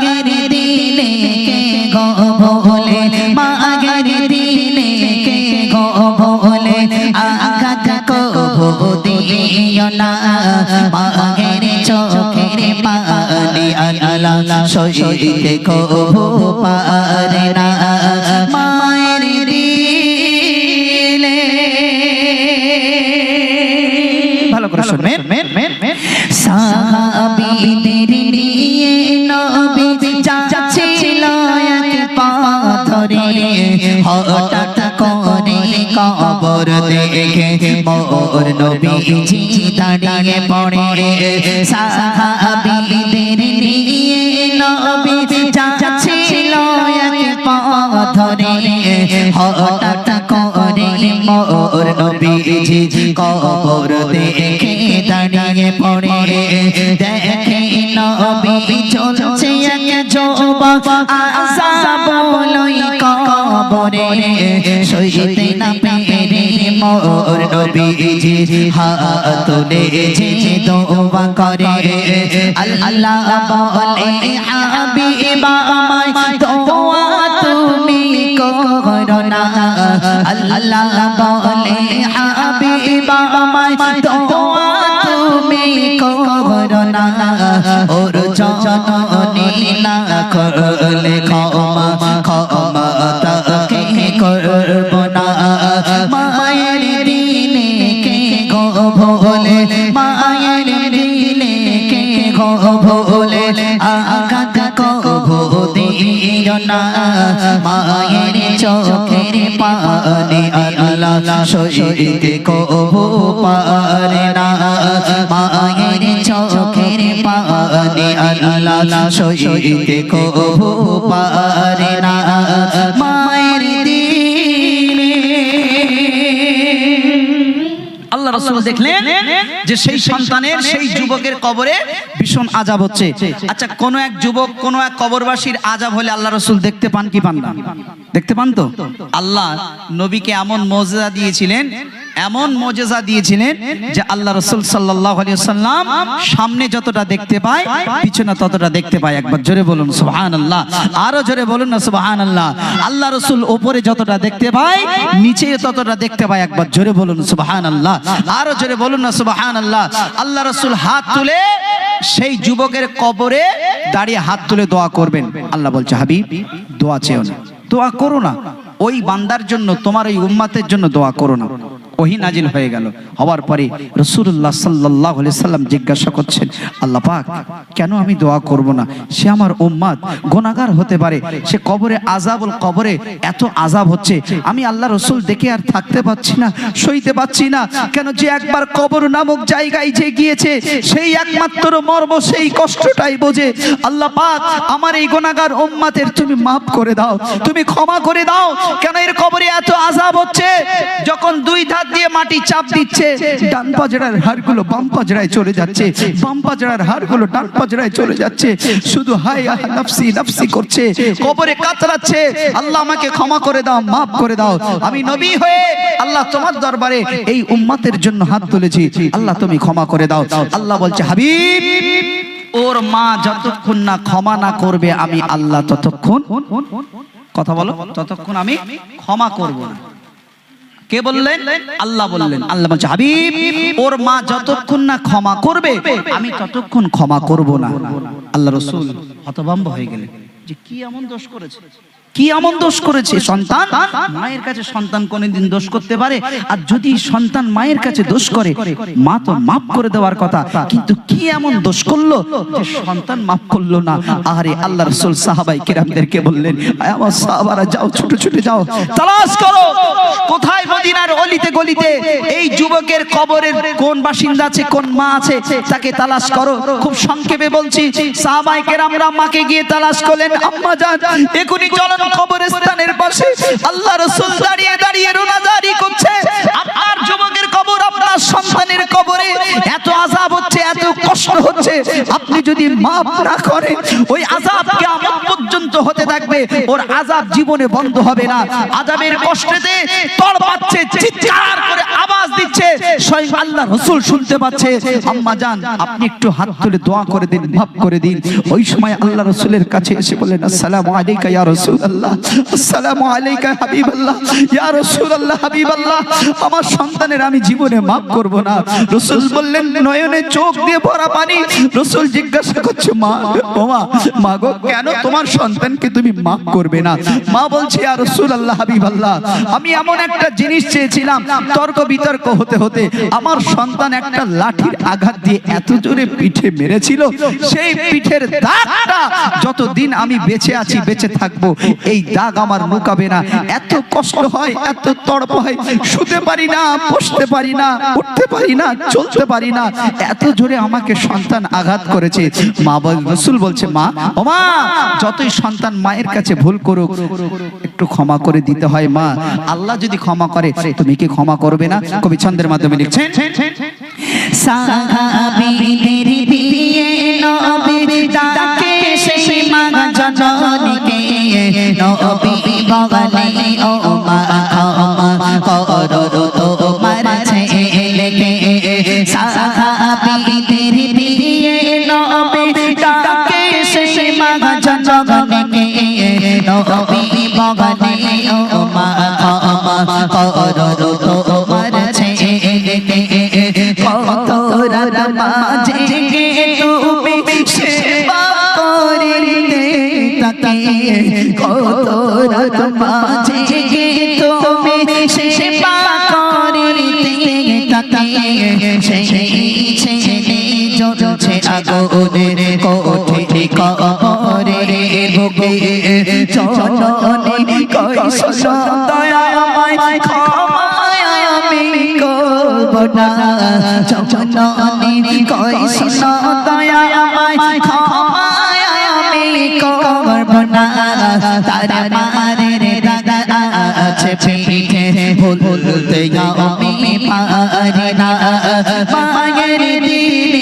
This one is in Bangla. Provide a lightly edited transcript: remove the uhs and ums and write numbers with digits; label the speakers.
Speaker 1: মাগের দিলে কে গো ভোলে মাগের দিলে কে গো ভোলে আঘাত কবু দিও না মাগের চোখের পানি আল্লাহ সইতে কবু পারে না মায়ের দিলে ভালো করে শুনবেন সাহাবীদের নিয়ে নবী যাচ্ছিল এক পাথরে হঠাৎ করে কবর দেখে মোর নবীজি দাঁড়িয়ে পড়ে সাহাবীদের নিয়ে নবী যাচ্ছিল এক পাথরে হঠাৎ করে মোর নবীজি কবর দেখে দাঁড়িয়ে পড়ে দেখে নবী চলছে এক যুবক আযাব লই কবরে সইতে না পেরে মোর নবীজি হাত তুলে যে দোয়া করে আল্লাহ বলে হাবিবা আমায় দোয়া তুমি করো না আল্লাহ বলে হাবিবা আমায় দোয়া তুমি করো না ওর জননী না করলে ক্ষমা ক্ষমা তাকে করব না মায়ের দিলে কে গো ভোলে মায়ের দিলে কে গো ভোলে আঘাত কবু দিও না মায়ের চোখের পানি আল্লাহ সইতে কবু পারে না মায়ের চোখের পানি আল্লাহ সইতে কবু পারে না মায়ের দিলে আল্লাহ রাসূল দেখলেন যে সেই সন্তানের সেই যুবকের কবরে ভীষণ আযাব হচ্ছে। আচ্ছা কোন এক যুবক কোন এক কবরবাসীর আযাব হলে আল্লাহ রাসূল দেখতে পান কি পান না? দেখতে পান তো। আল্লাহ নবীকে এমন মুজিজা দিয়েছিলেন এমন মুজিজা দিয়েছিলেন যে আল্লাহ রাসূল সাল্লাল্লাহু আলাইহি ওয়াসাল্লাম সামনে যতটা দেখতে পায় পিছনে ততটা দেখতে পায়। একবার জোরে বলুন সুবহানাল্লাহ, আরো জোরে বলুন না সুবহানাল্লাহ। আল্লাহ রাসূল উপরে যতটা দেখতে পায় নিচে ততটা দেখতে পায়। একবার জোরে বলুন সুবহানাল্লাহ, আরো জোরে বলুন না সুবহানাল্লাহ। আল্লাহ রাসূল হাত তুলে সেই যুবকের কবরে দাঁড়িয়ে হাত তুলে দোয়া করবেন। আল্লাহ বলছে হাবিব দোয়া চেও না, দোয়া করো না, ওই বান্দার জন্য তোমার ওই উম্মতের জন্য দোয়া করো না। ওহী নাজিল হয়ে গেল। হওয়ার পরে রাসূলুল্লাহ সাল্লাল্লাহু আলাইহি সাল্লাম জিজ্ঞাসা করছেন আল্লাহ পাক কেন আমি দোয়া করব না? সে আমার উম্মত, গুনাহগার হতে পারে, সে কবরে আযাবুল কবরে এত আযাব হচ্ছে, আমি আল্লাহ রাসূল দেখে আর থাকতে পাচ্ছি না, সইতে পাচ্ছি না। কেন যে একবার কবর নামক জায়গায় যে গিয়েছে সেই একমাত্র মর্ম সেই কষ্টটাই বোঝে। আল্লাহ পাক আমার এই গুনাহগার উম্মতের তুমি মাফ করে দাও, তুমি ক্ষমা করে দাও। কেন এর কবরে এত আযাব হচ্ছে? যখন দুই ধার দিয়ে মাটি চাপ দিচ্ছে ডান পাজরার হাড়গুলো বাম পাজরায় চলে যাচ্ছে, বাম পাজরার হাড়গুলো ডান পাজরায় চলে যাচ্ছে, শুধু হায় নফসি নফসি করছে, কবরে কাতরাচ্ছে। আল্লাহ আমাকে ক্ষমা করে দাও, মাফ করে দাও। আমি নবী হয়ে আল্লাহ তোমার দরবারে এই উম্মতের জন্য হাত তুলেছি, আল্লাহ তুমি ক্ষমা করে দাও। আল্লাহ বলছে হাবিব ওর মা যতক্ষণ না ক্ষমা না করবে আমি আল্লাহ ততক্ষণ, কথা বলো, ততক্ষণ আমি ক্ষমা করব না। কে বললেন? আল্লাহ বললেন। আল্লাহ বলছে হাবিব ওর মা যতক্ষণ না ক্ষমা করবে আমি ততক্ষণ ক্ষমা করব না। আল্লাহ রাসূল হতভম্ব হয়ে গেলেন যে কি এমন দোষ করেছে, কি এমন দোষ করেছে? সন্তান মায়ের কাছে সন্তান কোনদিন দোষ করতে পারে? আর যদি সন্তান মায়ের কাছে দোষ করে মা তো মাফ করে দেওয়ার কথা, কিন্তু কি এমন দোষ করলো যে সন্তান মাফ করলো না? আরে আল্লাহ রাসূল সাহাবায়ে কেরামদেরকে বললেন আমার সাহাবারা যাও, ছুটে ছুটে যাও, তালাশ করো কোথায় মদিনার অলিতে গলিতে এই যুবকের কবরের কোন বাসিন্দা আছে, কোন মা আছে, তাকে তালাশ করো। খুব সংক্ষেপে বলছি, সাহাবায়ে কেরামরা মাকে গিয়ে তালাশ করলেন। আম্মা জান এখনি চলো কবরস্থানের পাশে। আল্লাহ রাসূল দাঁড়িয়ে দাঁড়িয়ে রোনাজারি করছে, আপনার যুবকের কবর, আপনার সন্তানের কবরে এত আযাব হচ্ছে, এত কষ্ট হচ্ছে, আপনি যদি মাফ না করেন ওই আযাব কিয়ামত পর্যন্ত হতে থাকবে, ওর আযাব জীবনে বন্ধ হবে না। আযাবের কষ্টেতে তড়পাচ্ছে, চিৎকার করে আওয়াজ দিচ্ছে পাচ্ছে, স্বয়ং আল্লাহ রাসূল শুনতে পাচ্ছে। আম্মা জান আপনি একটু হাত তুলে দোয়া করে দিন, মাফ করে দিন। ওই সময় আল্লাহ রাসূলের কাছে এসে বলেন, আসসালামু আলাইকা ইয়া রাসূলুল্লাহ, আসসালামু আলাইকা হাবিবাল্লাহ, ইয়া রাসূলুল্লাহ হাবিবাল্লাহ, আমার সন্তানের আমি জীবনে মাফ করব না। রাসূল বললেন, নয়নে চোখ দিয়ে ভরা পানি। রাসূল জিজ্ঞাসা করছে, মা ওমা মা গো, কেন তোমার সন্তানকে তুমি মাফ করবে না? মা বলছে, ইয়া রাসূলুল্লাহ হাবিবাল্লাহ, আমি এমন একটা জিনিস চেয়েছিলাম, তর্ক বিতর্ক হতে হতে আমার সন্তান একটা লাঠির আঘাত দিয়ে এত জোরে পিঠে মেরেছিল, সেই পিঠের দাগটা যতদিন আমি বেঁচে আছি, বেঁচে থাকবো, এই দাগ আমার মুকাবে না। এত কষ্ট হয়, এত তড়প হয়, শুতে পারি না, বসতে পারি না, উঠতে পারি না, চলতে পারি না, এত জোরে আমাকে সন্তান আঘাত করেছে। মা রাসূল বলছে, মা ও মা, যতই সন্তান মায়ের কাছে ভুল করুক একটু ক্ষমা করে দিতে হয়। মা, আল্লাহ যদি ক্ষমা করে তুমি কি ক্ষমা করবে না? কবি ছন্দের মাধ্যমে লিখছেন,
Speaker 2: সাহাবীদের দিয়ে নবী ডাকে সেই মা জননীকে, নবী বলে ও মা ক্ষমা করো তোমার ছেলেকে। সাহাবীদের দিয়ে নবী ডাকে সেই মা জননীকে, নবী বলে ও মা ক্ষমা করো তোমার ছেলেকে। কত রাত মাঝে তুমি সেবা করিতে তাকে, কত রাত মাঝে তুমি সেবা করিতে তাকে। সেই ছেলে জ্বলছে আগুনের কঠিন কবরে বুকে, জননী কইছো দয়াময় ক্ষমায় আমি করব না, জননী কইছো দয়াময় ক্ষমায় আমি করব না। তার মারের দাগ আছে পিঠে, ভুলতে আমি পারি না, মায়ের দিলে